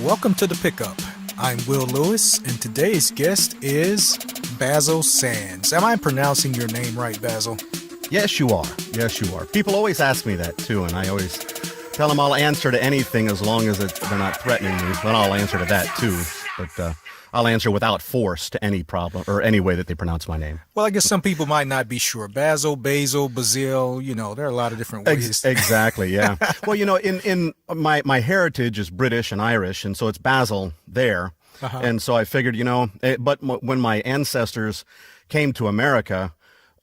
Welcome to The Pickup. I'm Will Lewis, and today's guest is Basil Sands. Am I pronouncing your name right, Basil? Yes, you are. Yes, you are. People always ask me that, too, and I always tell them I'll answer to anything as long as they're not threatening me. But I'll answer to that, too. But I'll answer without force to any problem or any way that they pronounce my name. Well, I guess some people might not be sure. Basil, Basil, there are a lot of different ways. Exactly, yeah. Well, in my heritage is British and Irish, and so it's Basil there. Uh-huh. And so I figured, but when my ancestors came to America,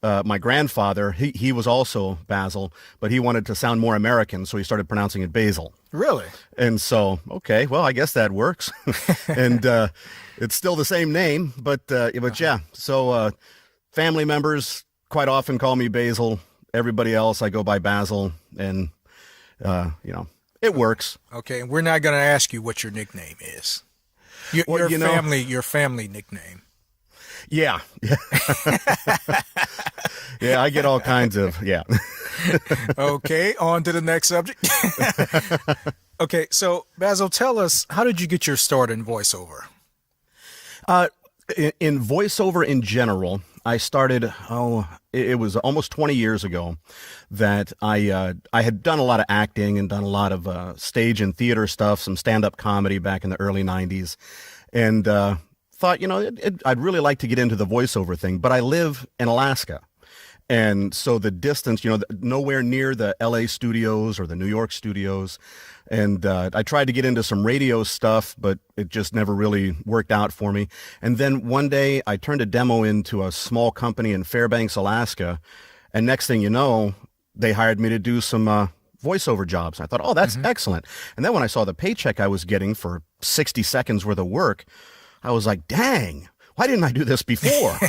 my grandfather, he was also Basil, but he wanted to sound more American, so he started pronouncing it Basil. Really? And so, okay, well, I guess that works. And it's still the same name, but yeah. So family members quite often call me Basil. Everybody else, I go by Basil, and it works. Okay, and we're not going to ask you what your nickname is. Your family nickname. Yeah. Yeah, I get all kinds of, yeah. Okay, on to the next subject. Okay, so Basil, tell us, how did you get your start in voiceover? In voiceover in general, I started, it was almost 20 years ago that I had done a lot of acting and done a lot of stage and theater stuff, some stand-up comedy back in the early 90s, and thought, I'd really like to get into the voiceover thing, but I live in Alaska. And so the distance, nowhere near the LA studios or the New York studios. And I tried to get into some radio stuff, but it just never really worked out for me. And then one day I turned a demo into a small company in Fairbanks, Alaska. And next thing you know, they hired me to do some voiceover jobs. I thought, oh, that's excellent. And then when I saw the paycheck I was getting for 60 seconds worth of work, I was like, dang. Why didn't I do this before?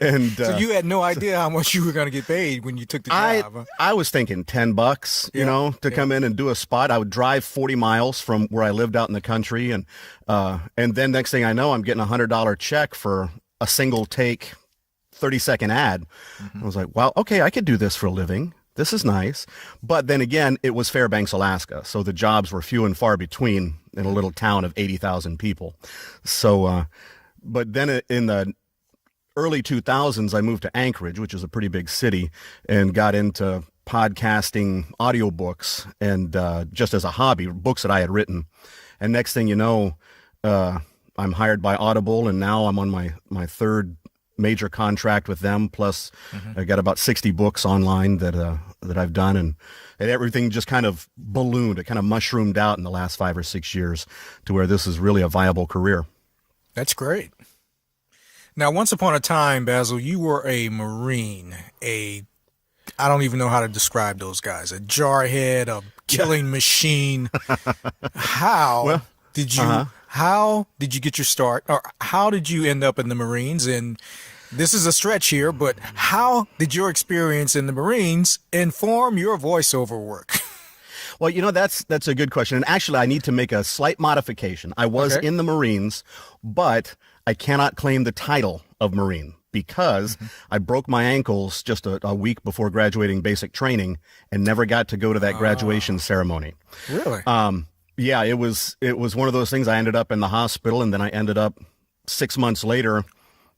And so you had no idea how much you were going to get paid when you took the job. Huh? I was thinking $10, to come in and do a spot. I would drive 40 miles from where I lived out in the country, and then next thing I know, I'm getting $100 check for a single take, 30-second ad. I was like, wow, okay, I could do this for a living. This is nice. But then again, it was Fairbanks, Alaska, so the jobs were few and far between in a little town of 80,000 people. So. But then in the early 2000s, I moved to Anchorage, which is a pretty big city, and got into podcasting audiobooks and just as a hobby, books that I had written. And next thing you know, I'm hired by Audible, and now I'm on my third major contract with them. Plus, I got about 60 books online that I've done, and everything just kind of ballooned. It kind of mushroomed out in the last 5 or 6 years to where this is really a viable career. That's great. Now, once upon a time, Basil, you were a Marine, I don't even know how to describe those guys, a jarhead, a killing machine. How did you get your start, or how did you end up in the Marines? And this is a stretch here, but how did your experience in the Marines inform your voiceover work? Well, that's a good question. And actually, I need to make a slight modification. I was in the Marines, but I cannot claim the title of Marine because I broke my ankles just a week before graduating basic training and never got to go to that graduation ceremony. Really? Yeah, it was one of those things. I ended up in the hospital, and then I ended up 6 months later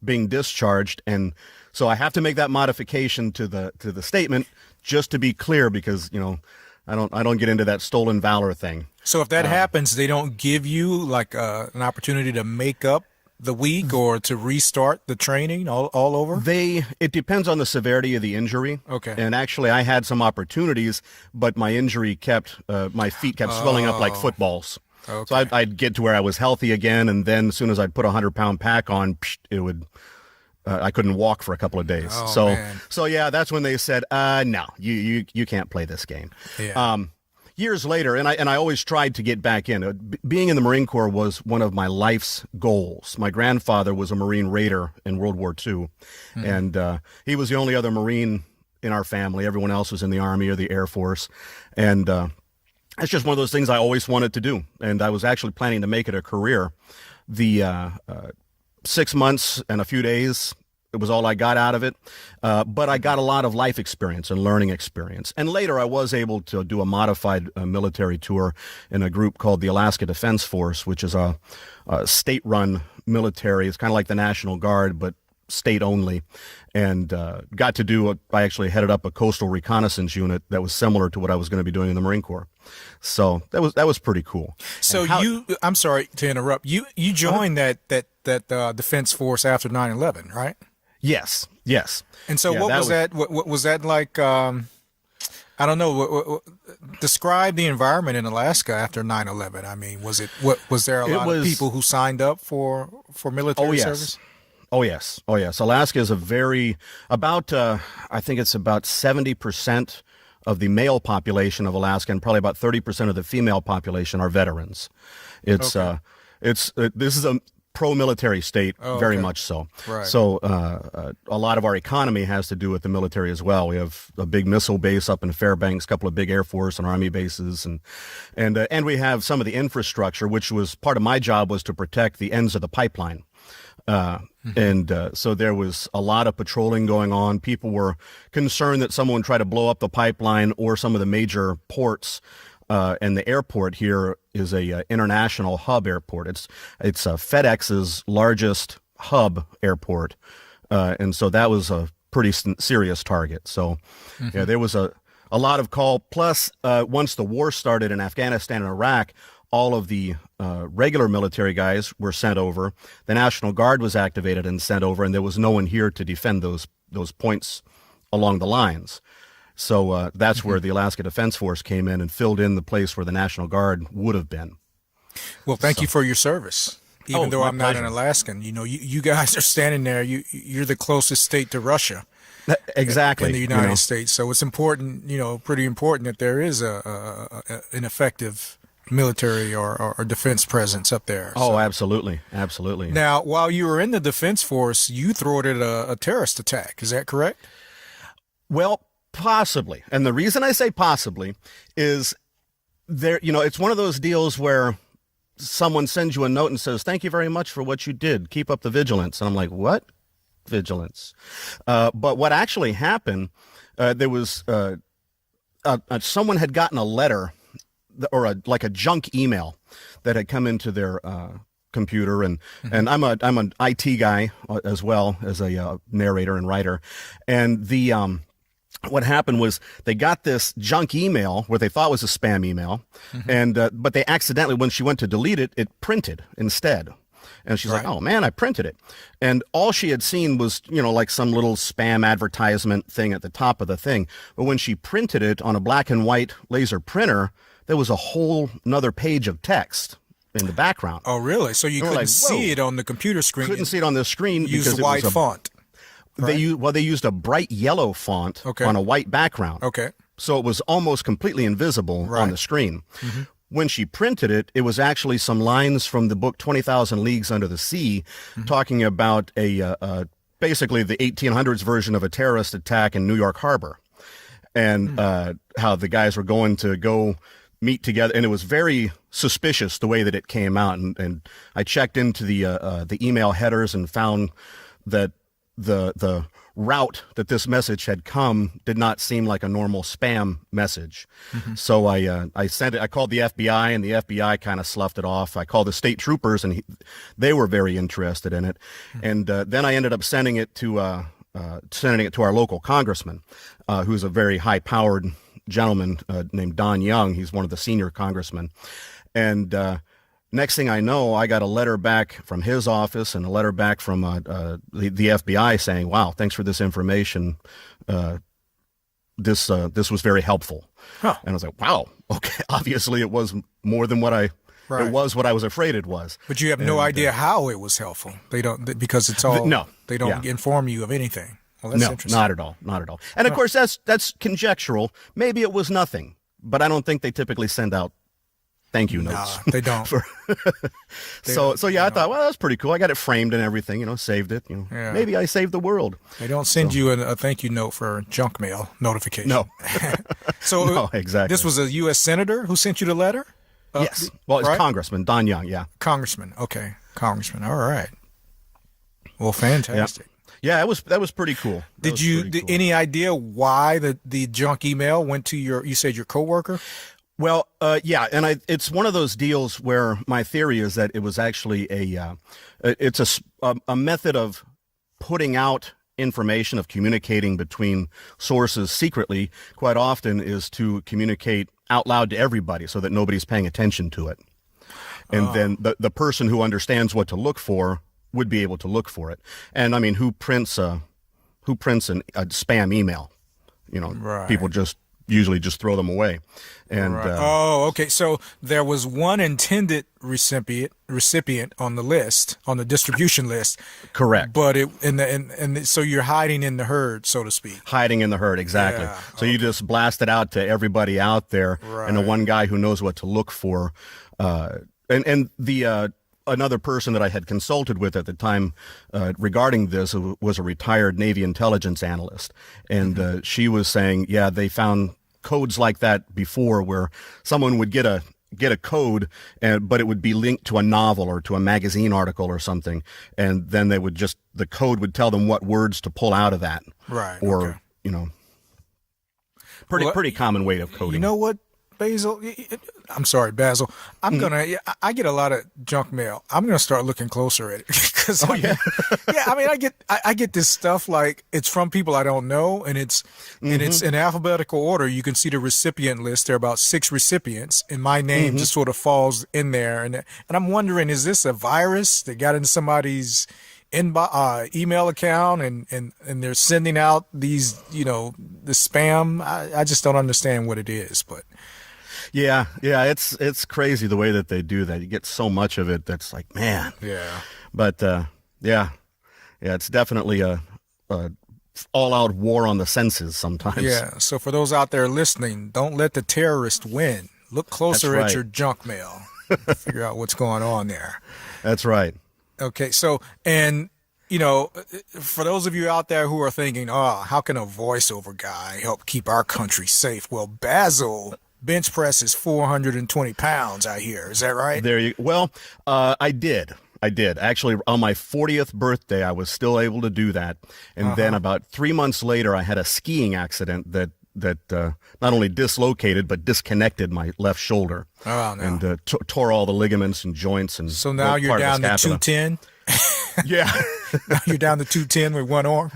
being discharged. And so I have to make that modification to the statement just to be clear, because, I don't get into that stolen valor thing. So if that happens, they don't give you like an opportunity to make up the week or to restart the training all over? It depends on the severity of the injury. Okay. And actually, I had some opportunities, but my injury my feet kept swelling up like footballs. Okay. So I'd get to where I was healthy again, and then as soon as I'd put a 100-pound pack on, it would. I couldn't walk for a couple of days. So yeah, that's when they said, no, you can't play this game. Yeah. Years later, and I always tried to get back in. Being in the Marine Corps was one of my life's goals. My grandfather was a Marine Raider in World War II, and he was the only other Marine in our family. Everyone else was in the Army or the Air Force, and it's just one of those things I always wanted to do, and I was actually planning to make it a career. The 6 months and a few days It was all I got out of it. But I got a lot of life experience and learning experience. And later I was able to do a modified military tour in a group called the Alaska Defense Force, which is a state-run military. It's kind of like the National Guard, but state only. And got to do, I actually headed up a coastal reconnaissance unit that was similar to what I was going to be doing in the Marine Corps. So that was pretty cool. So I'm sorry to interrupt. You joined that defense force after 9/11, right? Yes. And so what was that like? I don't know. Describe the environment in Alaska after 9/11. I mean, was there a lot of people who signed up for military service? Oh yes. Alaska is I think it's about 70% of the male population of Alaska, and probably about 30% of the female population are veterans. This is a pro-military state, very much so. Right. So a lot of our economy has to do with the military as well. We have a big missile base up in Fairbanks, a couple of big Air Force and Army bases, and we have some of the infrastructure, which was part of my job, was to protect the ends of the pipeline. So there was a lot of patrolling going on. People were concerned that someone would try to blow up the pipeline or some of the major ports. And the airport here is a international hub airport. It's FedEx's largest hub airport. And so that was a pretty serious target. So yeah, there was a lot of call. Plus, once the war started in Afghanistan and Iraq, all of the regular military guys were sent over. The National Guard was activated and sent over, and there was no one here to defend those points along the lines. So that's where the Alaska Defense Force came in and filled in the place where the National Guard would have been. Well, thank you for your service. Even though I'm not an Alaskan, you guys are standing there. You're the closest state to Russia. Exactly. In the United States. So it's important, pretty important that there is an effective military or defense presence up there. Oh, absolutely. Now, while you were in the Defense Force, you thwarted a terrorist attack. Is that correct? Well, possibly. And the reason I say possibly is it's one of those deals where someone sends you a note and says, "Thank you very much for what you did. Keep up the vigilance." And I'm like, "What vigilance?" But what actually happened, there was someone had gotten a letter or a junk email that had come into their computer, and I'm an IT guy as well as a narrator and writer, and what happened was they got this junk email where they thought was a spam email, and but they accidentally, when she went to delete it, it printed instead. And she's like, "Oh man, I printed it." And all she had seen was, like some little spam advertisement thing at the top of the thing. But when she printed it on a black and white laser printer, there was a whole another page of text in the background. Oh, really? So you couldn't see it on the computer screen? Couldn't see it on the screen because it was white font. Right? They used a bright yellow font on a white background. Okay. So it was almost completely invisible on the screen. When she printed it, it was actually some lines from the book 20,000 Leagues Under the Sea, talking about basically the 1800s version of a terrorist attack in New York Harbor, and how the guys were going to go meet together. And it was very suspicious the way that it came out. And I checked into the email headers and found that the route that this message had come did not seem like a normal spam message. So I sent it. I called the FBI, and the FBI kind of sloughed it off. I called the state troopers, and they were very interested in it. And then I ended up sending it to our local congressman, who's a very high-powered gentleman named Don Young. He's one of the senior congressmen. And next thing I know, I got a letter back from his office and a letter back from the FBI saying, "Wow, thanks for this information. This was very helpful." And I was like, "Wow, okay." Obviously, it was more than what it was what I was afraid it was. But you have no idea how it was helpful. They don't, because it's all they don't inform you of anything. Well, that's interesting. Not at all. And of course, that's conjectural. Maybe it was nothing, but I don't think they typically send out thank you notes. They don't. So yeah, I thought, well, that's pretty cool. I got it framed and everything, saved it. Maybe I saved the world. They don't send you a thank you note for junk mail notification. No. So exactly. This was a U.S. senator who sent you the letter? Yes. Well, it's Congressman Don Young. Yeah. Congressman. Okay. Congressman. All right. Well, fantastic. Yeah, that was pretty cool. Did you any idea why the junk email went to you said your coworker? Well, yeah, and it's one of those deals where my theory is that it was actually it's a method of putting out information, of communicating between sources secretly. Quite often is to communicate out loud to everybody so that nobody's paying attention to it. And then the person who understands what to look for would be able to look for it. And I mean, who prints a spam email? You know, Right. people usually just throw them away. And Oh, okay. So there was one intended recipient on the list, on the distribution list. correct. But so you're hiding in the herd, so to speak. Hiding in the herd, exactly. Yeah, So you just blast it out to everybody out there, and the Right. one guy who knows what to look for. And the another person that I had consulted with at the time regarding this was a retired Navy intelligence analyst, and she was saying, yeah, they found codes like that before, where someone would get a code, but it would be linked to a novel or to a magazine article or something, and then the code would tell them what words to pull out of that, Right. or okay. you know, pretty common way of coding. You know what, Basil? I'm sorry, Basil. I get a lot of junk mail. I'm gonna start looking closer at it because yeah, I mean, I get this stuff like it's from people I don't know, and it's in alphabetical order. You can see the recipient list. There are about 6 recipients, and my name just sort of falls in there. And I'm wondering, is this a virus that got into somebody's email account and they're sending out these, the spam? I just don't understand what it is, but. Yeah, it's crazy the way that they do that. You get so much of it that's like, man. Yeah. But yeah, it's definitely a all-out war on the senses sometimes. Yeah. So for those out there listening, don't let the terrorist win. Look closer That's right. at your junk mail. Figure out what's going on there. That's right. Okay. So, and for those of you out there who are thinking, oh, how can a voiceover guy help keep our country safe? Well, Basil bench presses 420 pounds, I hear. Is that right? Well, I did. Actually, on my 40th birthday, I was still able to do that. And then about 3 months later, I had a skiing accident that not only dislocated, but disconnected my left shoulder. Oh, no. And tore all the ligaments and joints. And So now you're down to 210? Yeah. Now you're down to 210 with one arm?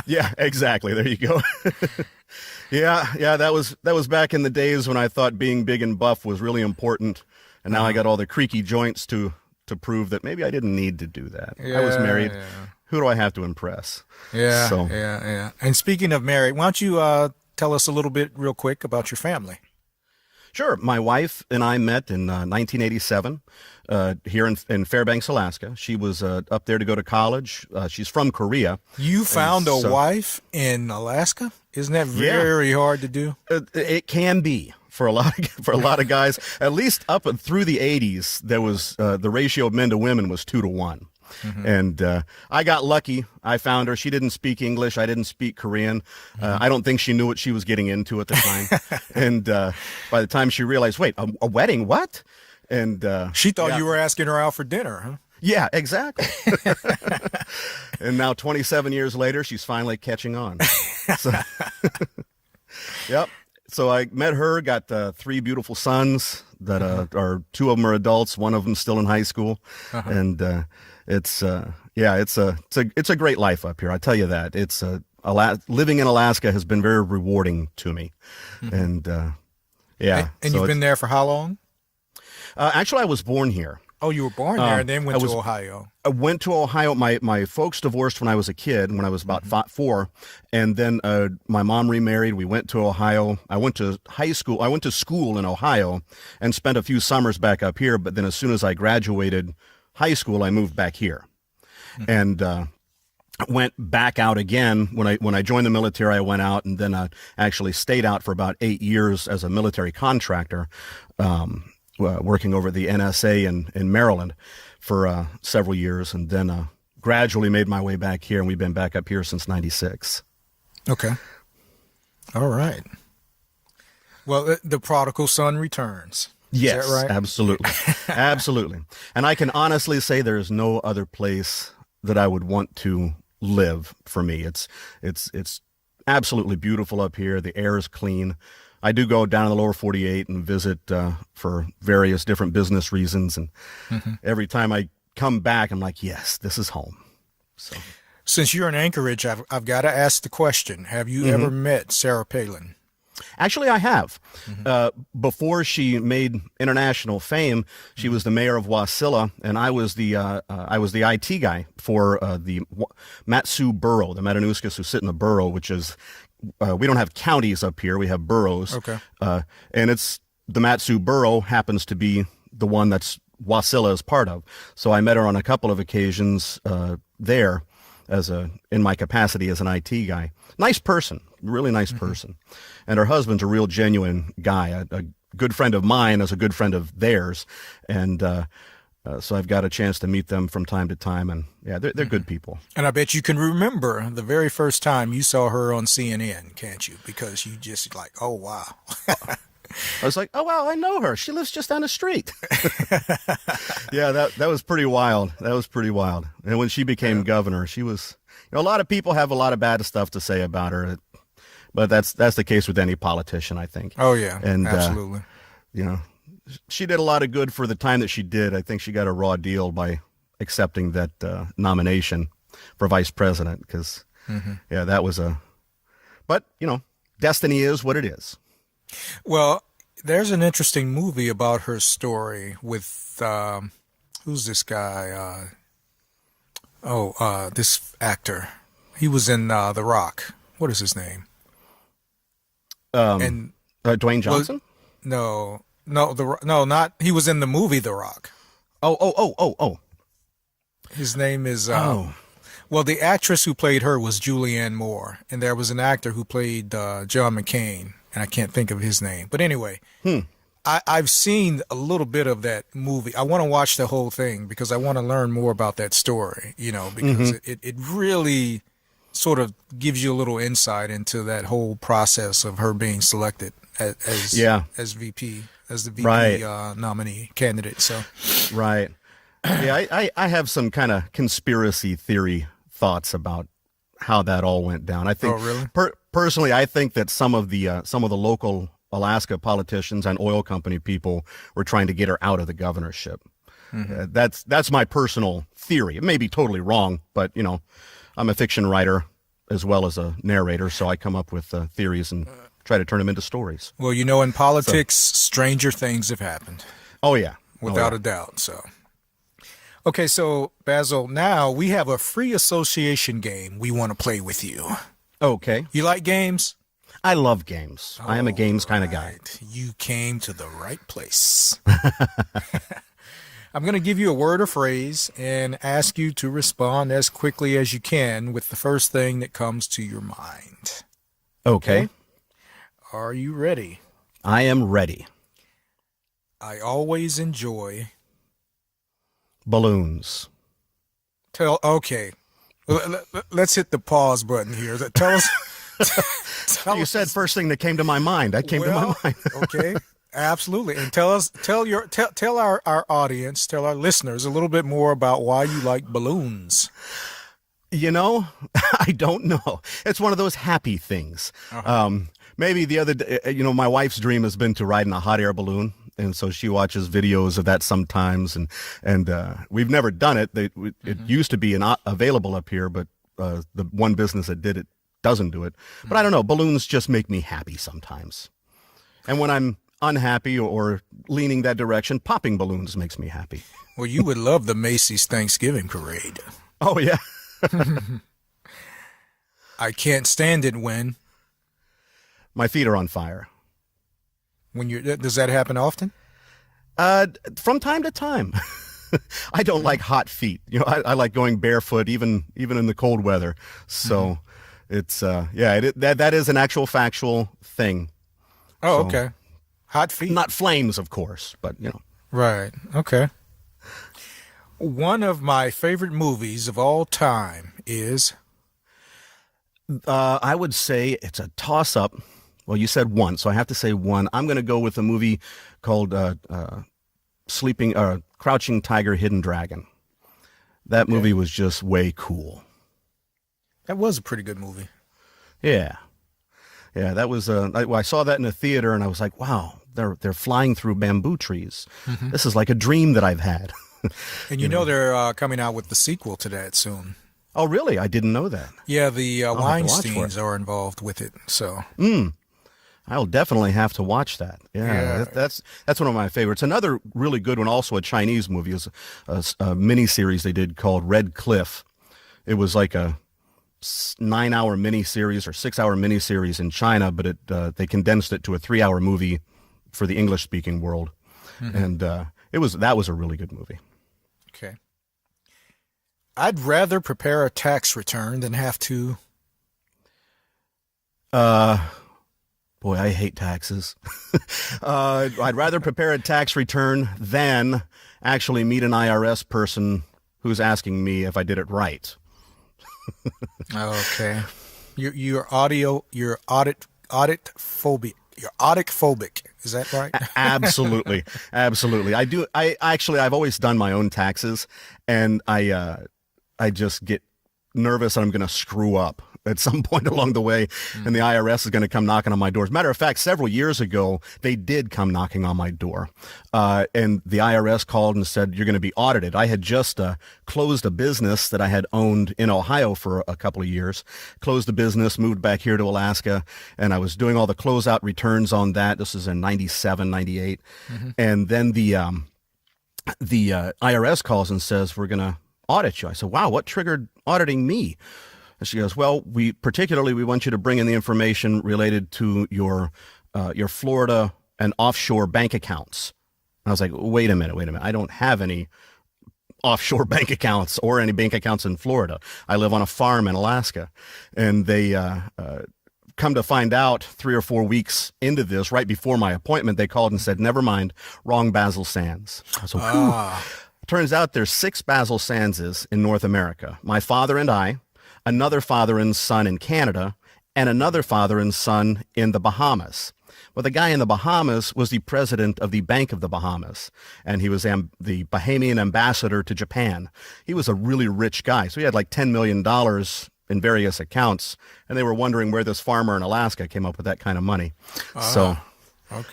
Yeah, exactly. There you go. Yeah, that was back in the days when I thought being big and buff was really important, and now I got all the creaky joints to prove that maybe I didn't need to do that. I was married. Yeah. Who do I have to impress? Yeah, So- yeah. And speaking of married, why don't you tell us a little bit real quick about your family? Sure. My wife and I met in 1987 here in Fairbanks, Alaska. She was up there to go to college. She's from Korea. You found a so- wife in Alaska? Isn't that very hard to do? It can be for a lot of guys. At least up through the 80s, there was the ratio of men to women was 2 to 1. And I got lucky. I found her. She didn't speak English. I didn't speak Korean. I don't think she knew what she was getting into at the time. And by the time she realized, wait, a wedding? What? And She thought you were asking her out for dinner, huh? yeah, exactly. And now 27 years later, she's finally catching on. So, yep. So I met her, got 3 beautiful sons that are 2 of them are adults, 1 of them still in high school. And it's a great life up here. I tell you that. It's living in Alaska has been very rewarding to me. And yeah. And so you've been there for how long? actually I was born here. Oh, you were born there and then went to Ohio. I went to Ohio. My folks divorced when I was a kid, when I was about 4. And then my mom remarried. We went to Ohio. I went to high school. I went to school in Ohio and spent a few summers back up here. But then as soon as I graduated high school, I moved back here. And went back out again. When I joined the military, I went out and then actually stayed out for about 8 years as a military contractor, working over the NSA in Maryland for several years, and then gradually made my way back here, and we've been back up here since '96. Okay. All right. Well, the prodigal son returns. Yes, Is that right? absolutely. Absolutely. And I can honestly say there's no other place that I would want to live for me. It's absolutely beautiful up here. The air is clean. I do go down in the lower 48 and visit for various different business reasons, and every time I come back, I'm like, yes, this is home. So, Since you're in Anchorage, I've got to ask the question: have you ever met Sarah Palin? actually, I have. Before she made international fame, she was the mayor of Wasilla, and I was the IT guy for the Matsu borough, the Matanuska Susitna borough, which is we don't have counties up here; we have boroughs. Okay. And it's the Matsu borough happens to be the one that's Wasilla is part of. So I met her on a couple of occasions there in my capacity as an IT guy. Nice person, really nice person. And her husband's a real genuine guy, a good friend of mine as a good friend of theirs. And so I've got a chance to meet them from time to time. And yeah, they're good people. And I bet you can remember the very first time you saw her on CNN, can't you? Because you just like, oh, wow. I was like, oh, wow, I know her. She lives just down the street. Yeah, that was pretty wild. That was pretty wild. And when she became governor, she was, a lot of people have a lot of bad stuff to say about her, but that's the case with any politician, I think. Oh, yeah, and absolutely. She did a lot of good for the time that she did. I think she got a raw deal by accepting that nomination for vice president because, yeah, that was but, destiny is what it is. Well, there's an interesting movie about her story with, who's this guy? This actor. He was in The Rock. What is his name? And Dwayne Johnson? No, not. He was in the movie The Rock. Oh. His name is. Well, the actress who played her was Julianne Moore, and there was an actor who played John McCain, and I can't think of his name. But anyway, I've seen a little bit of that movie. I want to watch the whole thing because I want to learn more about that story, because it really sort of gives you a little insight into that whole process of her being selected as VP, as the VP nominee candidate. So, right. Yeah, I have some kind of conspiracy theory thoughts about how that all went down. I think, personally, I think that some of the local Alaska politicians and oil company people were trying to get her out of the governorship. That's my personal theory. It may be totally wrong, but I'm a fiction writer as well as a narrator, so I come up with theories and try to turn them into stories. Well, in politics, stranger things have happened. Oh yeah, without a doubt. So. Okay, so Basil, now we have a free association game we want to play with you. Okay. You like games? I love games. I am a games kind of guy. You came to the right place. I'm going to give you a word or phrase and ask you to respond as quickly as you can with the first thing that comes to your mind. Okay. Are you ready? I am ready. I always enjoy balloons. Okay. Let's hit the pause button here. Tell us. You said first thing that came to my mind. That came to my mind. Okay. Absolutely. And tell our audience, tell our listeners a little bit more about why you like balloons. I don't know. It's one of those happy things. Maybe the other day, my wife's dream has been to ride in a hot air balloon. And so she watches videos of that sometimes. And we've never done it. It used to be available up here, but the one business that did it doesn't do it. But I don't know. Balloons just make me happy sometimes. And when I'm unhappy or leaning that direction, popping balloons makes me happy. Well, you would love the Macy's Thanksgiving Parade. Oh, yeah. I can't stand it when my feet are on fire. Does that happen often? From time to time. I don't like hot feet. I like going barefoot even in the cold weather. So it's that is an actual factual thing. Oh, so, okay. Hot feet. Not flames, of course, but Right. Okay. One of my favorite movies of all time is I would say it's a toss-up. Well, you said one, so I have to say one. I'm going to go with a movie called Crouching Tiger, Hidden Dragon. That movie was just way cool. That was a pretty good movie. Yeah. Yeah, that was I saw that in a theater and I was like, wow, they're flying through bamboo trees. This is like a dream that I've had. And you know they're coming out with the sequel to that soon. Oh, really? I didn't know that. Yeah, the I'll have to watch for it. Weinsteins are involved with it. So I'll definitely have to watch that. Yeah, that's one of my favorites. Another really good one, also a Chinese movie, is a mini-series they did called Red Cliff. It was like a 9-hour mini-series or 6-hour mini-series in China, but they condensed it to a 3-hour movie for the English-speaking world. And that was a really good movie. okay. I'd rather prepare a tax return than have to. Boy, I hate taxes. I'd rather prepare a tax return than actually meet an IRS person who's asking me if I did it right. Okay. You're audit phobic. You're audit phobic. Is that right? Absolutely. Absolutely. I've always done my own taxes, and I just get nervous that I'm going to screw up at some point along the way, and the IRS is going to come knocking on my door. As a matter of fact, several years ago, they did come knocking on my door, and the IRS called and said, you're going to be audited. I had just closed a business that I had owned in Ohio for a couple of years, closed the business, moved back here to Alaska, and I was doing all the closeout returns on that. This is in 97, 98. And then the IRS calls and says, we're going to audit you. I said, wow, what triggered auditing me? And she goes, well, we want you to bring in the information related to your Florida and offshore bank accounts. And I was like, wait a minute. I don't have any offshore bank accounts or any bank accounts in Florida. I live on a farm in Alaska. And they come to find out 3 or 4 weeks into this, right before my appointment, they called and said, never mind, wrong Basil Sands. So, turns out there's 6 Basil Sandses in North America. My father and I, another father and son in Canada, and another father and son in the Bahamas. Well, the guy in the Bahamas was the president of the Bank of the Bahamas, and he was the Bahamian ambassador to Japan. He was a really rich guy, so he had like $10 million in various accounts, and they were wondering where this farmer in Alaska came up with that kind of money. So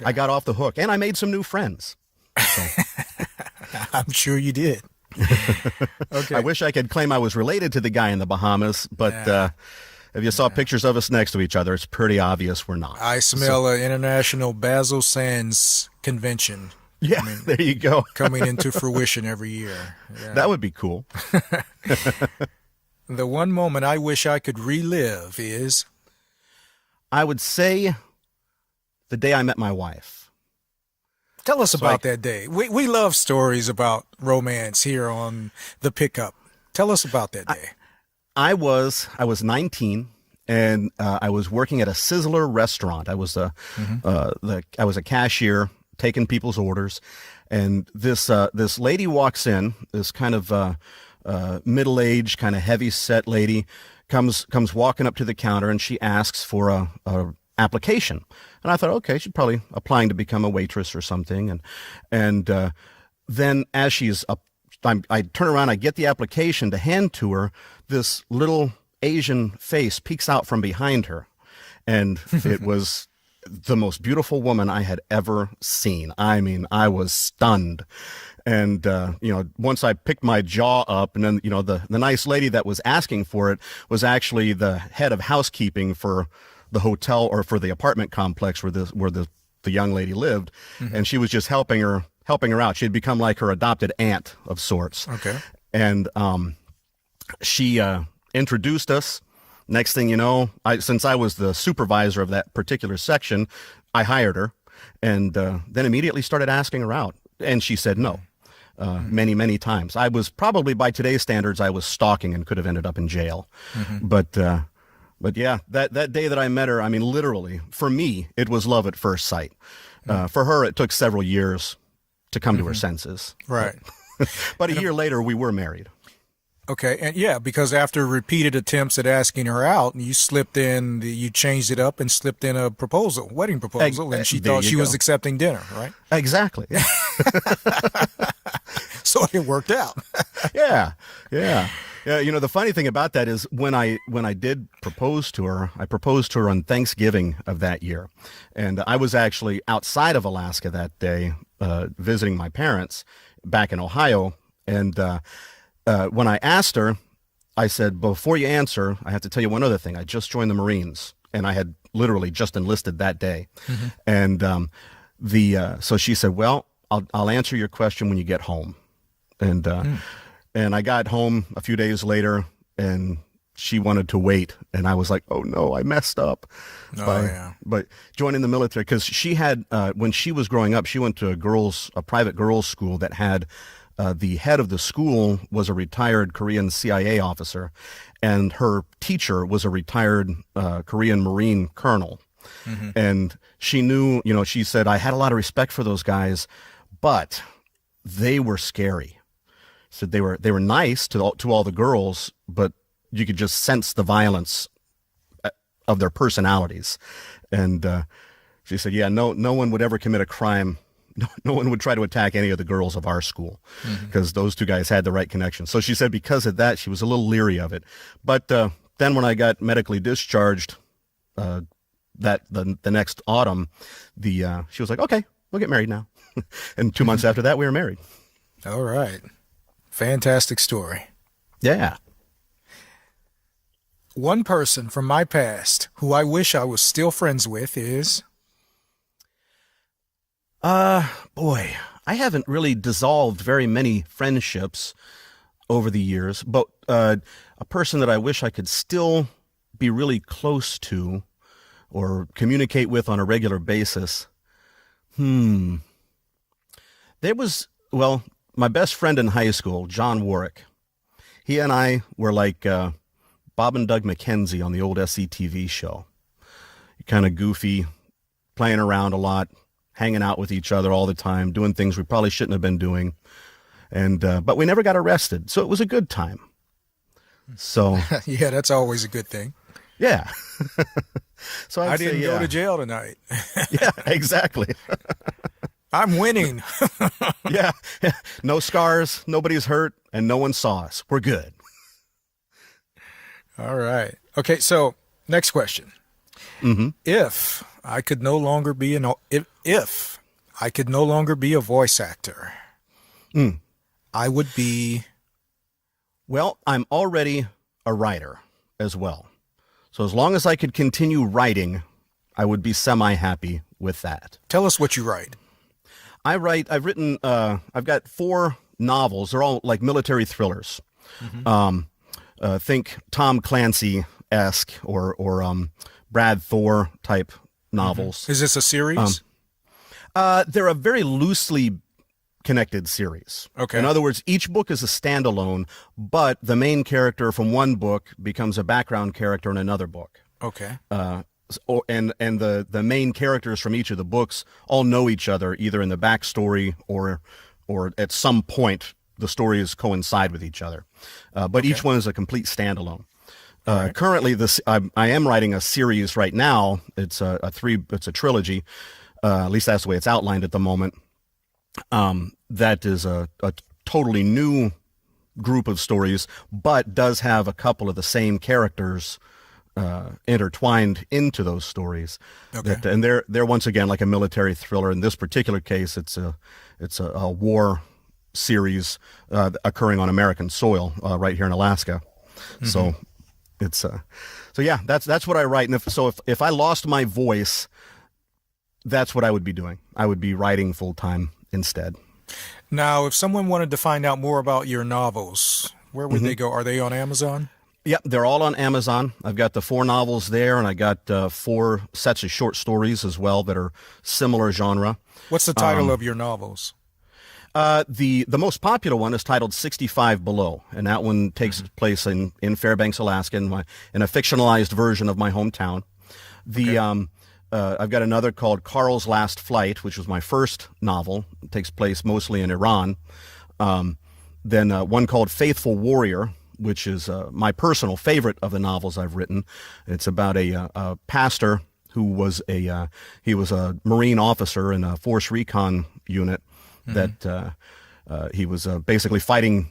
I got off the hook, and I made some new friends. So. I'm sure you did. Okay. I wish I could claim I was related to the guy in the Bahamas, but if you saw pictures of us next to each other, it's pretty obvious we're not. I smell an international Basil Sands convention. Yeah, there you go. Coming into fruition every year. Yeah. That would be cool. The one moment I wish I could relive is? I would say the day I met my wife. Tell us about that day. We love stories about romance here on The Pickup. Tell us about that day. I was 19, and I was working at a Sizzler restaurant. I was I was a cashier taking people's orders, and this lady walks in. This kind of middle-aged, kind of heavy-set lady comes walking up to the counter, and she asks for a application. And I thought, okay, she's probably applying to become a waitress or something. And then as she's up, I turn around, I get the application to hand to her. This little Asian face peeks out from behind her. And it was the most beautiful woman I had ever seen. I mean, I was stunned. And, once I picked my jaw up, and then, the nice lady that was asking for it was actually the head of housekeeping for the hotel or for the apartment complex where the young lady lived. And she was just helping her out. She had become like her adopted aunt of sorts. Okay. And she introduced us. Next thing you know, since I was the supervisor of that particular section, I hired her, and then immediately started asking her out. And she said no. Many, many times. I was probably, by today's standards, I was stalking and could have ended up in jail. But yeah, that day that I met her, I mean, literally, for me, it was love at first sight. For her, it took several years to come to her senses. Right. But a year later, we were married. Okay, and yeah, because after repeated attempts at asking her out, you you changed it up and slipped in a wedding proposal, and she thought she was accepting dinner, right? Exactly. Yeah. So it worked out. Yeah. Yeah, the funny thing about that is when I did propose to her, I proposed to her on Thanksgiving of that year, and I was actually outside of Alaska that day, visiting my parents back in Ohio. And when I asked her, I said, "Before you answer, I have to tell you one other thing. I just joined the Marines, and I had literally just enlisted that day." And so she said, "Well, I'll answer your question when you get home." And and I got home a few days later, and she wanted to wait, and I was like, "Oh no, I messed up." But joining the military, because she had when she was growing up, she went to a private girls' school that had the head of the school was a retired Korean CIA officer, and her teacher was a retired Korean Marine colonel. And she knew, she said, "I had a lot of respect for those guys, but they were scary." Said they were nice to all the girls, but you could just sense the violence of their personalities. And she said, "Yeah, no one would ever commit a crime. No one would try to attack any of the girls of our school, because those two guys had the right connection." So she said because of that, she was a little leery of it. But then when I got medically discharged, the next autumn, she was like, "Okay, we'll get married now." And 2 months after that, we were married. All right. Fantastic story. Yeah. One person from my past who I wish I was still friends with is... Boy, I haven't really dissolved very many friendships over the years, but a person that I wish I could still be really close to or communicate with on a regular basis. There was, my best friend in high school, John Warwick. He and I were like Bob and Doug McKenzie on the old SCTV show. Kind of goofy, playing around a lot, hanging out with each other all the time, doing things we probably shouldn't have been doing. And but we never got arrested, so it was a good time. So yeah, that's always a good thing. Yeah. So I didn't go to jail tonight. Yeah, exactly. I'm winning. Yeah. No scars, nobody's hurt, and no one saw us. We're good. All right. Okay, so next question. If I could no longer be if I could no longer be a voice actor, I would be... Well, I'm already a writer as well. So as long as I could continue writing, I would be semi-happy with that. Tell us what you write. I've got 4 novels. They're all like military thrillers. Think Tom Clancy-esque or Brad Thor type novels. Is this a series? They're a very loosely connected series. Okay. In other words, each book is a standalone, but the main character from one book becomes a background character in another book. Okay. And the main characters from each of the books all know each other, either in the backstory or at some point the stories coincide with each other. But each one is a complete standalone. Right. Currently, I am writing a series right now. It's a trilogy. At least that's the way it's outlined at the moment. That is a totally new group of stories, but does have a couple of the same characters intertwined into those stories. Okay. And they're once again like a military thriller. In this particular case, it's a war series occurring on American soil right here in Alaska. So it's yeah, that's what I write. And if I lost my voice, that's what I would be doing. I would be writing full time instead. Now, if someone wanted to find out more about your novels, where would they go? Are they on Amazon? Yeah, they're all on Amazon. I've got the 4 novels there, and I got 4 sets of short stories as well that are similar genre. What's the title of your novels? The most popular one is titled 65 Below, and that one takes place in Fairbanks, Alaska, in a fictionalized version of my hometown. I've got another called Carl's Last Flight, which was my first novel. It takes place mostly in Iran. Then one called Faithful Warrior, which is my personal favorite of the novels I've written. It's about a pastor who was a Marine officer in a force recon unit that he was basically fighting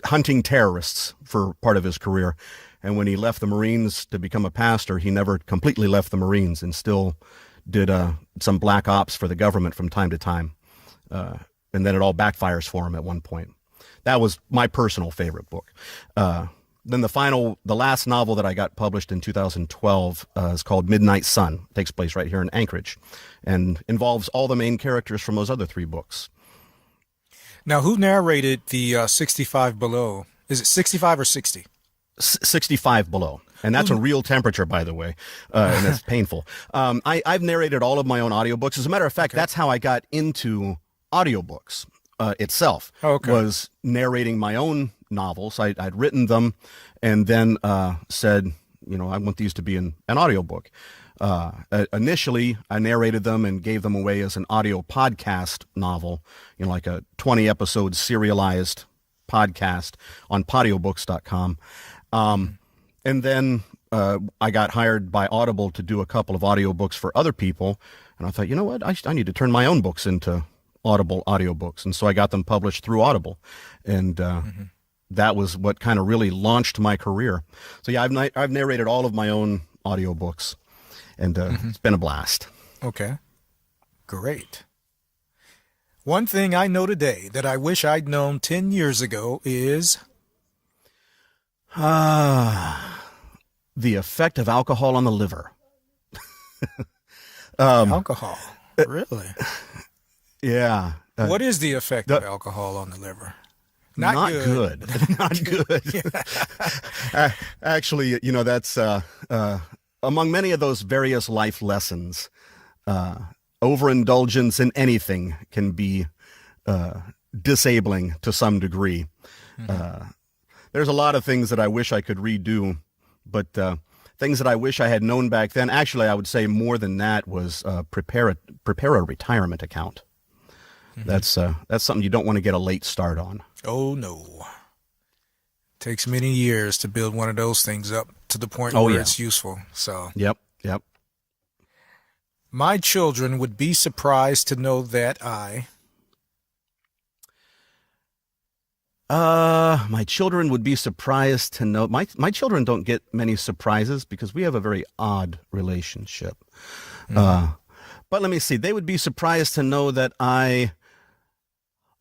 hunting terrorists for part of his career. And when he left the Marines to become a pastor, he never completely left the Marines and still did some black ops for the government from time to time. And then it all backfires for him at one point. That was my personal favorite book. Then the last novel that I got published in 2012 is called Midnight Sun. It takes place right here in Anchorage and involves all the main characters from those other 3 books. Now, who narrated the 65 below? Is it 65 or 60? 65 below. And that's a real temperature, by the way, and that's painful. I've narrated all of my own audiobooks. As a matter of fact, that's how I got into audiobooks itself, was narrating my own novels. I'd written them and then said, I want these to be an audiobook. Initially, I narrated them and gave them away as an audio podcast novel, like a 20-episode serialized podcast on podiobooks.com. And then I got hired by Audible to do a couple of audiobooks for other people. And I thought, you know what? I need to turn my own books into Audible audiobooks. And so I got them published through Audible. And that was what kind of really launched my career. So yeah, I've narrated all of my own audiobooks. And it's been a blast. Okay. Great. One thing I know today that I wish I'd known 10 years ago is... the effect of alcohol on the liver. Alcohol? Really? Yeah. What is the effect of alcohol on the liver? Not good. Not good. Actually, that's among many of those various life lessons, overindulgence in anything can be disabling to some degree. There's a lot of things that I wish I could redo, but things that I wish I had known back then. Actually, I would say more than that was prepare a retirement account. That's something you don't want to get a late start on. Oh no, takes many years to build one of those things up to the point where it's useful. So yep. My children would be surprised to know that my children would be surprised to know. My children don't get many surprises because we have a very odd relationship. But let me see. They would be surprised to know that I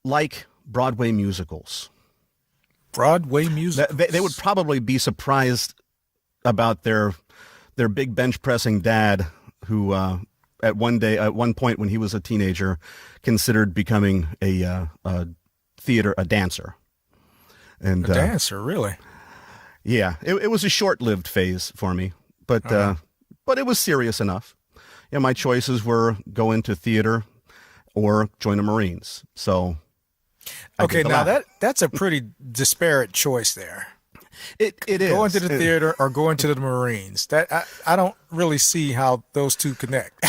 like Broadway musicals. Broadway musicals? They would probably be surprised about their big bench pressing dad, who at one point when he was a teenager, considered becoming a dancer. And a dancer, really? Yeah, it was a short-lived phase for me, but it was serious enough. Yeah, my choices were go into theater or join the Marines. So, okay, now that's a pretty disparate choice there. It is going to the theater or going to the Marines. That I don't really see how those two connect.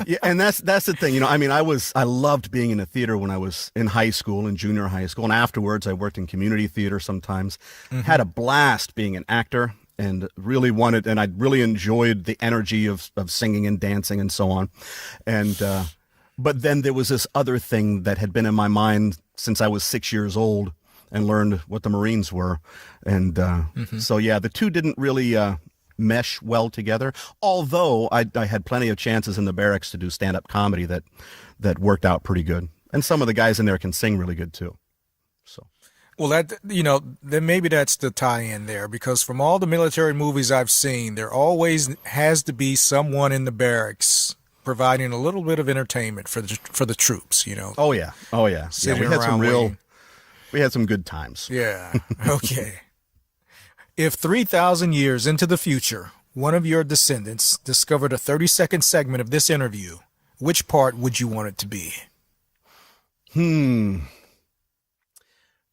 yeah, and that's the thing. I loved being in a theater when I was in high school and junior high school, and afterwards I worked in community theater sometimes. Had a blast being an actor, and I really enjoyed the energy of singing and dancing and so on. And but then there was this other thing that had been in my mind since I was 6 years old and learned what the Marines were, and so yeah, the two didn't really mesh well together, although I had plenty of chances in the barracks to do stand-up comedy that worked out pretty good, and some of the guys in there can sing really good too. So well, then maybe that's the tie-in there, because from all the military movies I've seen, there always has to be someone in the barracks providing a little bit of entertainment for the troops, Oh yeah. Sitting we had around we had some good times. Yeah. Okay. If 3,000 years into the future, one of your descendants discovered a 30-second segment of this interview, which part would you want it to be?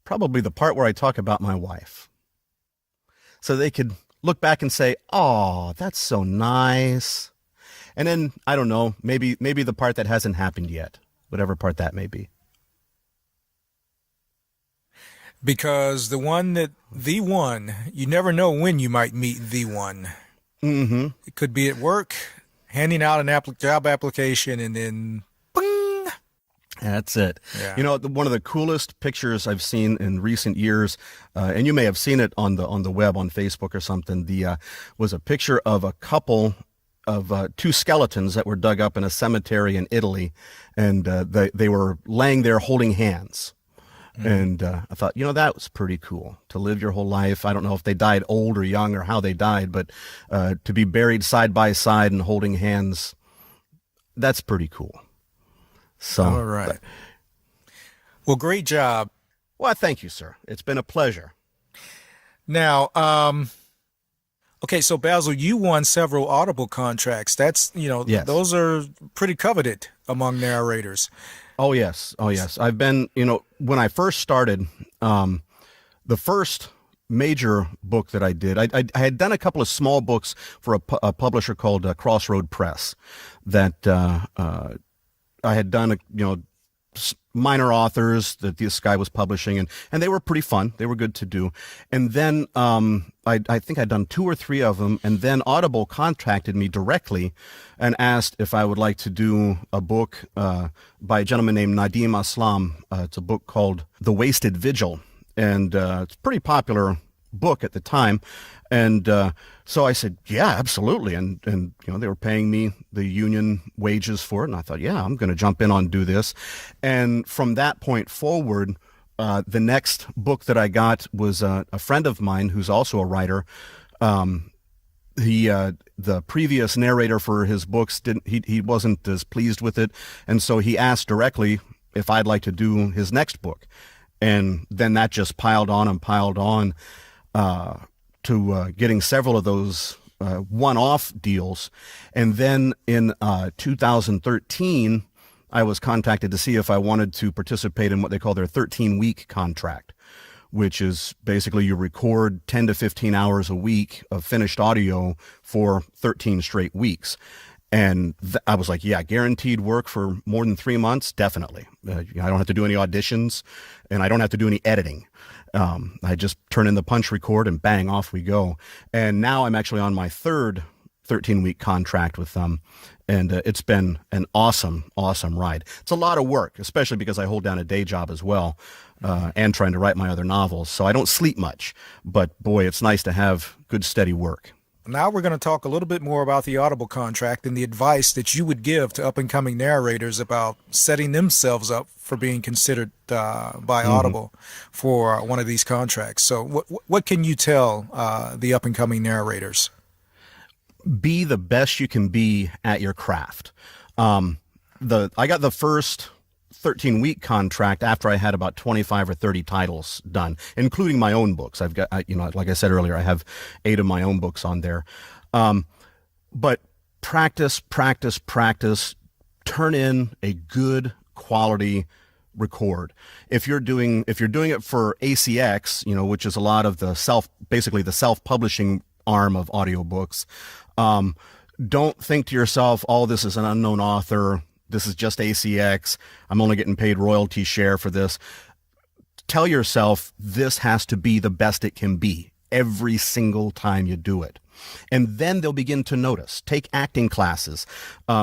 Probably the part where I talk about my wife. So they could look back and say, "Oh, that's so nice." And then, I don't know, maybe the part that hasn't happened yet, whatever part that may be. Because the one, you never know when you might meet the one. It could be at work, handing out an job application, and then, bing! That's it. Yeah. You know, one of the coolest pictures I've seen in recent years, and you may have seen it on the web on Facebook or something. Was a picture of a couple of two skeletons that were dug up in a cemetery in Italy, and they were laying there holding hands. And I thought, you know, that was pretty cool to live your whole life. I don't know if they died old or young or how they died, but to be buried side by side and holding hands, that's pretty cool. So, All right. Well, great job. Well, thank you, sir. It's been a pleasure. Now, okay, so Basil, you won several Audible contracts. That's, Yes. those are pretty coveted among narrators. Oh, yes. Oh, yes. I've been, when I first started, the first major book that I did, I had done a couple of small books for a publisher called Crossroad Press that I had done, minor authors that this guy was publishing, and they were pretty fun. They were good to do. And then I think I'd done 2 or 3 of them, and then Audible contacted me directly and asked if I would like to do a book by a gentleman named Nadim Aslam. It's a book called The Wasted Vigil, and it's a pretty popular book at the time. And so I said, yeah, absolutely. And they were paying me the union wages for it. And I thought, yeah, I'm going to jump in on do this. And from that point forward, the next book that I got was a friend of mine who's also a writer. The previous narrator for his books he wasn't as pleased with it. And so he asked directly if I'd like to do his next book. And then that just piled on and piled on. To getting several of those one-off deals. And then in 2013, I was contacted to see if I wanted to participate in what they call their 13-week contract, which is basically you record 10 to 15 hours a week of finished audio for 13 straight weeks. And I was like, yeah, guaranteed work for more than 3 months? Definitely. I don't have to do any auditions, and I don't have to do any editing. I just turn in the punch record and bang, off we go. And now I'm actually on my third 13-week contract with them. And it's been an awesome, awesome ride. It's a lot of work, especially because I hold down a day job as well, and trying to write my other novels. So I don't sleep much, but boy, it's nice to have good, steady work. Now we're going to talk a little bit more about the Audible contract and the advice that you would give to up-and-coming narrators about setting themselves up for being considered by Audible for one of these contracts. So what can you tell the up-and-coming narrators? Be the best you can be at your craft. I got the first 13-week contract after I had about 25 or 30 titles done, including my own books. I've got, like I said earlier, I have 8 of my own books on there. But practice, turn in a good quality record. If you're doing it for ACX, which is a lot of the self-publishing arm of audiobooks, don't think to yourself, oh, this is an unknown author. This is just ACX. I'm only getting paid royalty share for this. Tell yourself this has to be the best it can be every single time you do it. And then they'll begin to notice. Take acting classes.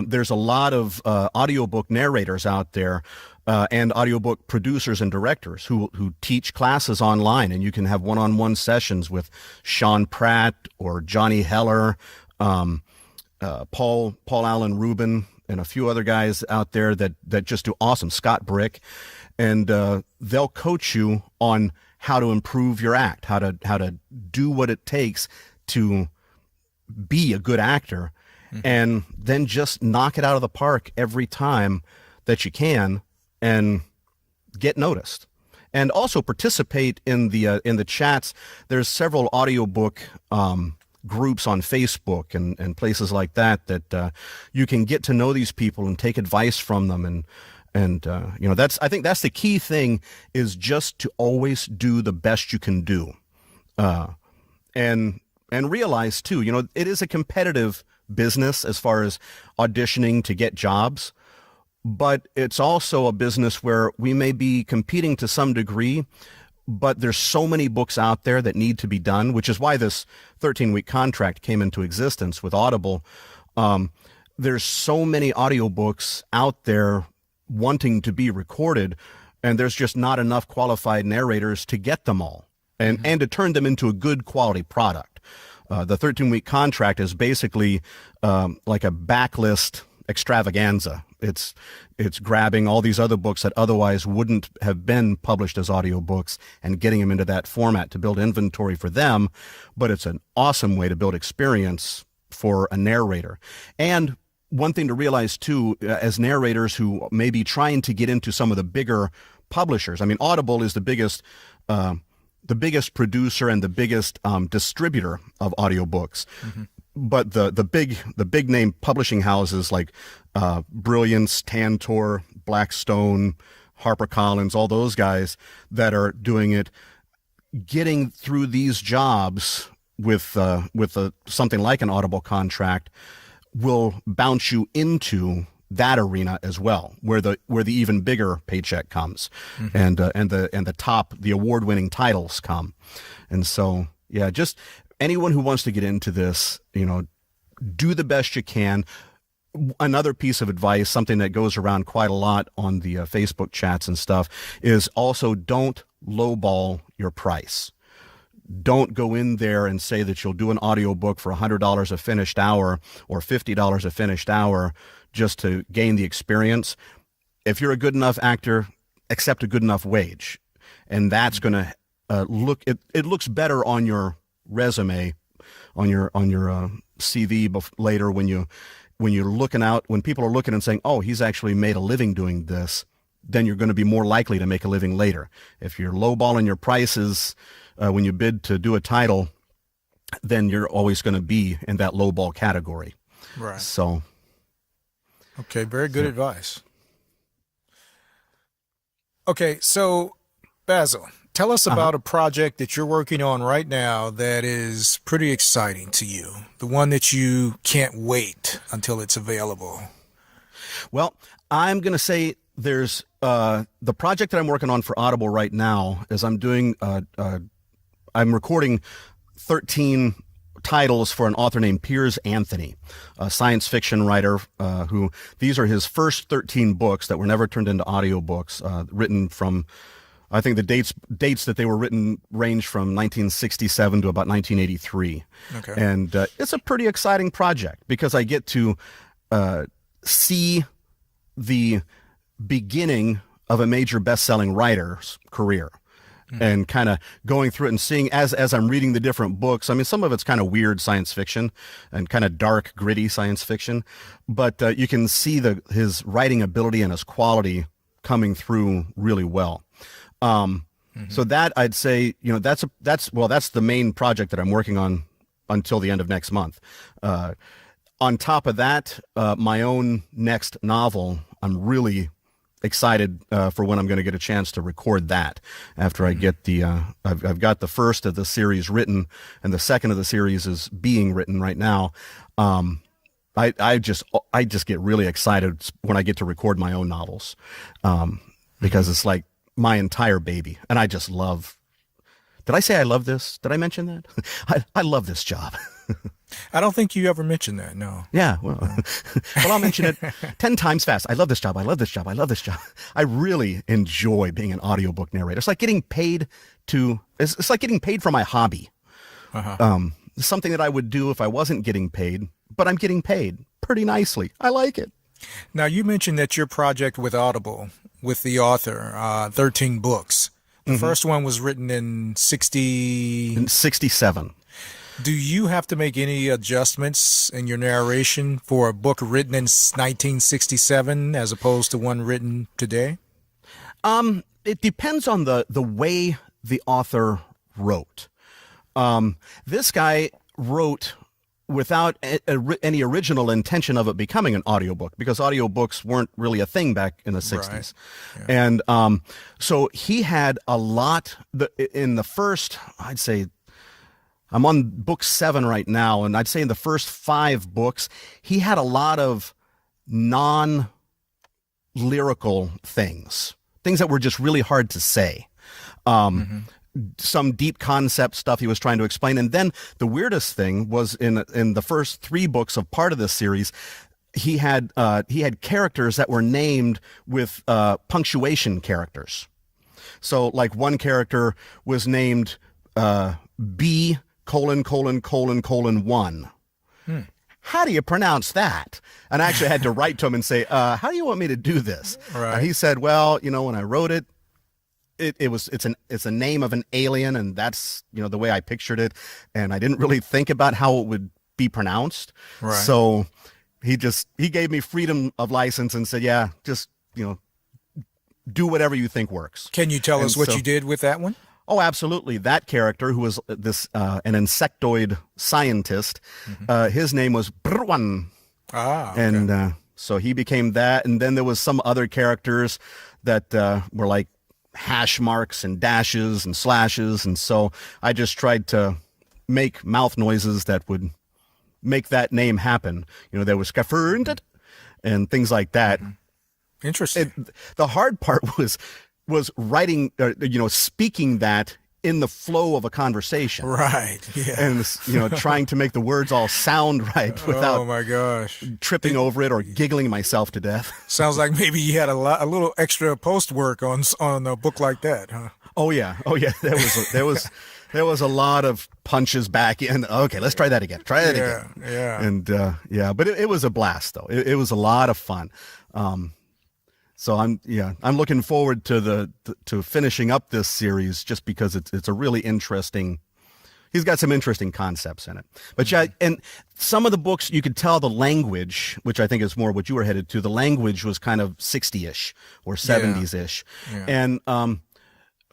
There's a lot of audiobook narrators out there and audiobook producers and directors who teach classes online, and you can have one-on-one sessions with Sean Pratt or Johnny Heller, Paul Allen Rubin, and a few other guys out there that just do awesome. Scott Brick, and they'll coach you on how to improve your act, how to do what it takes to be a good actor, and then just knock it out of the park every time that you can, and get noticed. And also participate in the chats. There's several audiobook groups on Facebook and places like that you can get to know these people and take advice from them. And I think that's the key thing, is just to always do the best you can do. And realize too, it is a competitive business as far as auditioning to get jobs, but it's also a business where we may be competing to some degree, but there's so many books out there that need to be done, which is why this 13-week contract came into existence with Audible. There's so many audiobooks out there wanting to be recorded, and there's just not enough qualified narrators to get them all and to turn them into a good quality product. The 13-week contract is basically like a backlist extravaganza. It's grabbing all these other books that otherwise wouldn't have been published as audiobooks and getting them into that format to build inventory for them. But it's an awesome way to build experience for a narrator. And one thing to realize too, as narrators who may be trying to get into some of the bigger publishers. I mean, Audible is the biggest producer and the biggest distributor of audiobooks. But the big name publishing houses like Brilliance, Tantor, Blackstone, HarperCollins, all those guys that are doing it, getting through these jobs with something like an Audible contract will bounce you into that arena as well, where the even bigger paycheck comes, and the award-winning titles come. And so, yeah, just anyone who wants to get into this, do the best you can. Another piece of advice, something that goes around quite a lot on the Facebook chats and stuff, is also don't lowball your price. Don't go in there and say that you'll do an audiobook for $100 a finished hour or $50 a finished hour just to gain the experience. If you're a good enough actor, accept a good enough wage. And that's going to it looks better on your resume, on your CV later when you're looking out, when people are looking and saying, oh, he's actually made a living doing this, then you're going to be more likely to make a living later. If you're lowballing your prices when you bid to do a title, then you're always going to be in that lowball category. Right. So. Okay, very good advice. Okay, so Basil, tell us about a project that you're working on right now that is pretty exciting to you, the one that you can't wait until it's available. Well, I'm going to say there's the project that I'm working on for Audible right now is I'm recording 13 titles for an author named Piers Anthony, a science fiction writer who these are his first 13 books that were never turned into audiobooks, written from, I think the dates that they were written range from 1967 to about 1983. Okay. And it's a pretty exciting project because I get to see the beginning of a major best-selling writer's career. And kind of going through it and seeing as I'm reading the different books. I mean, some of it's kind of weird science fiction and kind of dark, gritty science fiction, but you can see his writing ability and his quality coming through really well. So that I'd say, that's the main project that I'm working on until the end of next month. On top of that, my own next novel, I'm really excited for when I'm going to get a chance to record that after I get I've got the first of the series written and the second of the series is being written right now. I just get really excited when I get to record my own novels, because it's like my entire baby. And I just love, did I say I love this? Did I mention that? I love this job. I don't think you ever mentioned that, no. Yeah, well, I'll mention it 10 times fast. I love this job. I love this job. I love this job. I really enjoy being an audiobook narrator. It's like getting paid it's like getting paid for my hobby. Something that I would do if I wasn't getting paid, but I'm getting paid pretty nicely. I like it. Now, you mentioned that your project with Audible, with the author, 13 books. The first one was written in 67. Do you have to make any adjustments in your narration for a book written in 1967 as opposed to one written today? It depends on the way the author wrote. This guy wrote without any original intention of it becoming an audiobook, because audiobooks weren't really a thing back in the 60s. Right. Yeah. And so he had a lot in the first, I'd say, I'm on book 7 right now, and I'd say in the first 5 books, he had a lot of non-lyrical things that were just really hard to say. Some deep concept stuff he was trying to explain. And then the weirdest thing was in the first 3 books of part of this series, he had characters that were named with punctuation characters. So like one character was named B colon colon colon colon 1. How do you pronounce that? And I actually had to write to him and say, how do you want me to do this? Right. And he said, well, when I wrote it, it's a name of an alien, and that's the way I pictured it, and I didn't really think about how it would be pronounced. Right. So he gave me freedom of license and said, yeah, just do whatever you think works. Can you tell us what you did with that one? Oh, absolutely. That character, who was an insectoid scientist, his name was Brwan. Ah, okay. And so he became that. And then there was some other characters that were like hash marks and dashes and slashes. And so I just tried to make mouth noises that would make that name happen. There was Skafurnd and things like that. Interesting. The hard part was writing, speaking that in the flow of a conversation. Right. Yeah. And, trying to make the words all sound right without oh my gosh, tripping over it or giggling myself to death. Sounds like maybe you had a little extra post work on a book like that, huh? Oh yeah. There was a lot of punches back in. Okay, let's try that again. Try that again. Yeah. And but it was a blast though. It was a lot of fun. So I'm looking forward to to finishing up this series just because it's a really interesting. He's got some interesting concepts in it. But yeah, and some of the books you could tell the language, which I think is more what you were headed to. The language was kind of 60-ish or 70s-ish, and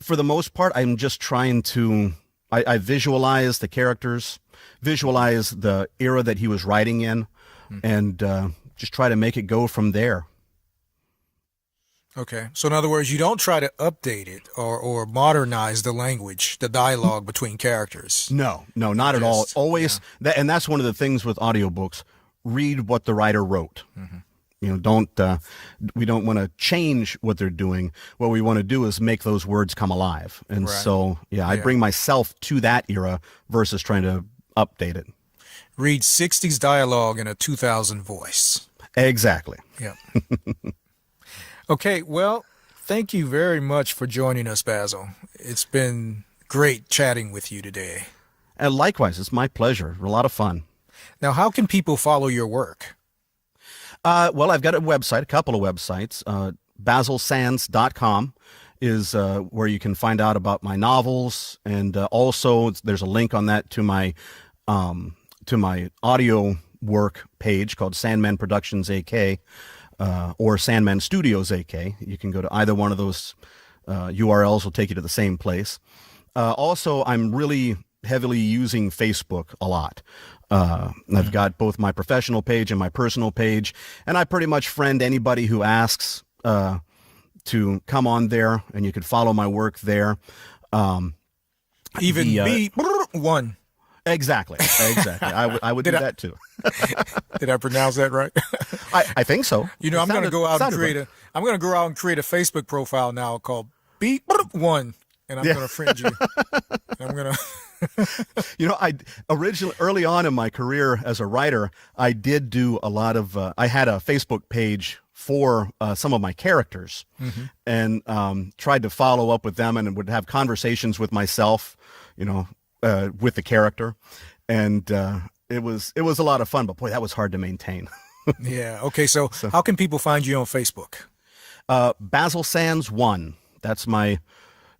for the most part, I'm just trying to. I visualize the characters, visualize the era that he was writing in, and just try to make it go from there. Okay. So in other words, you don't try to update it or modernize the language, the dialogue between characters. No, not at all. Always that, and that's one of the things with audiobooks. Read what the writer wrote. We don't want to change what they're doing. What we want to do is make those words come alive. And so, I bring myself to that era versus trying to update it. Read 60s dialogue in a 2000 voice. Exactly. Yeah. Okay, well, thank you very much for joining us, Basil. It's been great chatting with you today. And likewise, it's my pleasure. A lot of fun. Now, how can people follow your work? Well, I've got a couple of websites. Basilsands.com is where you can find out about my9novels, and also there's a link on that to my audio work page called Sandman Productions AK. Or Sandman Studios AK. You can go to either one of those URLs will take you to the same place. Also, I'm really heavily using Facebook a lot. I've got both my professional page and my personal page, and I pretty much friend anybody who asks to come on there, and you can follow my work there. Even me, one. Exactly. I would do that too. Did I pronounce that right? I think so. I'm going to go out and create a Facebook profile now called Beat1, and I'm going to friend you. I'm going to. I originally, early on in my career as a writer, I did do a lot of. I had a Facebook page for some of my characters, and tried to follow up with them, and would have conversations with myself. With the character, and it was a lot of fun, but boy, that was hard to maintain. Yeah. Okay. So how can people find you on Facebook? Basil Sands 1. That's my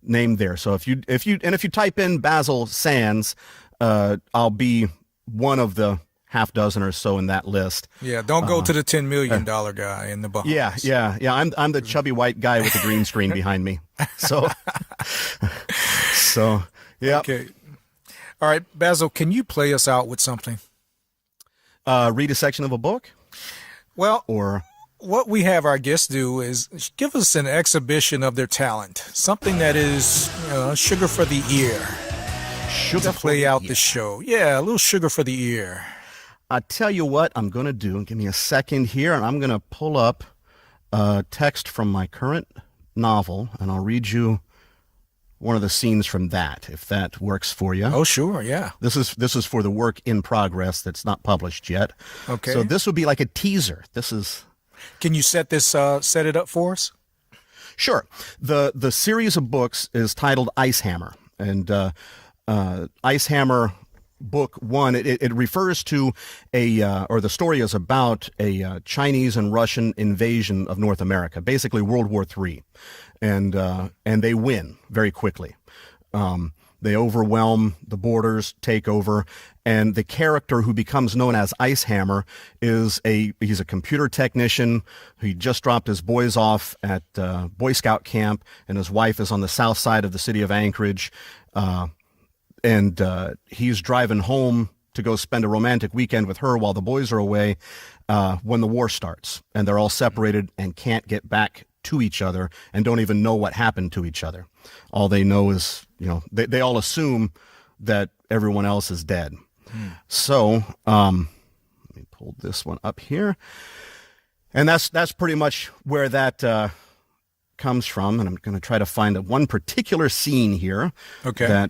name there. So if you type in Basil Sands, I'll be one of the half dozen or so in that list. Yeah. Don't go to the $10 million guy in the Bahamas. Yeah. I'm the chubby white guy with the green screen behind me. So yeah. Okay. All right, Basil, can you play us out with something? Read a section of a book? Well, or what we have our guests do is give us an exhibition of their talent, something that is sugar for the ear. Sugar to play out the show. Yeah, a little sugar for the ear. I tell you what I'm going to do. Give me a second here, and I'm going to pull up a text from my current novel, and I'll read you one of the scenes from that, if that works for you. Oh, sure, yeah. This is for the work in progress that's not published yet. Okay. So this would be like a teaser. This is Can you set it up for us? sure. The series of books is titled Ice Hammer, and Ice Hammer book 1. It refers to or the story is about a Chinese and Russian invasion of North America, basically World War III, and they win very quickly. They overwhelm the borders, take over, and the character who becomes known as Ice Hammer he's a computer technician. He just dropped his boys off at Boy Scout camp, and his wife is on the south side of the city of Anchorage, and he's driving home to go spend a romantic weekend with her while the boys are away when the war starts, and they're all separated and can't get back to each other and don't even know what happened to each other. All they know is, they all assume that everyone else is dead. So, let me pull this one up here. And that's pretty much where that comes from. And I'm going to try to find one particular scene here. Okay.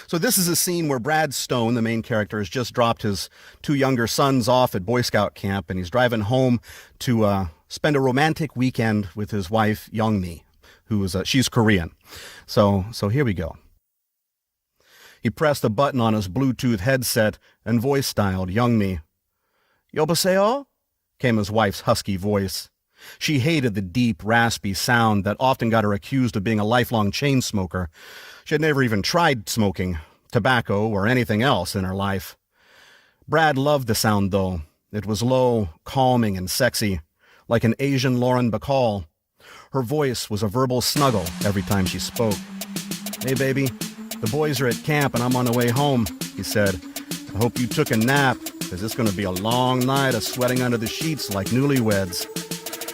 So this is a scene where Brad Stone, the main character, has just dropped his 2 younger sons off at Boy Scout camp, and he's driving home to spend a romantic weekend with his wife, Youngmi, she's Korean. So here we go. He pressed a button on his Bluetooth headset and voice dialed Youngmi. "여보세요?" came his wife's husky voice. She hated the deep, raspy sound that often got her accused of being a lifelong chain smoker. She had never even tried smoking, tobacco, or anything else in her life. Brad loved the sound, though. It was low, calming, and sexy, like an Asian Lauren Bacall. Her voice was a verbal snuggle every time she spoke. "Hey, baby, the boys are at camp and I'm on the way home," he said. "I hope you took a nap, because it's going to be a long night of sweating under the sheets like newlyweds."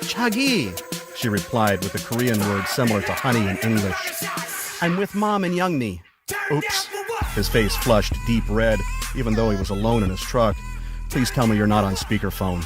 "Chagi," she replied with a Korean word similar to honey in English. "I'm with Mom and Youngmi." Oops. His face flushed deep red, even though he was alone in his truck. "Please tell me you're not on speakerphone."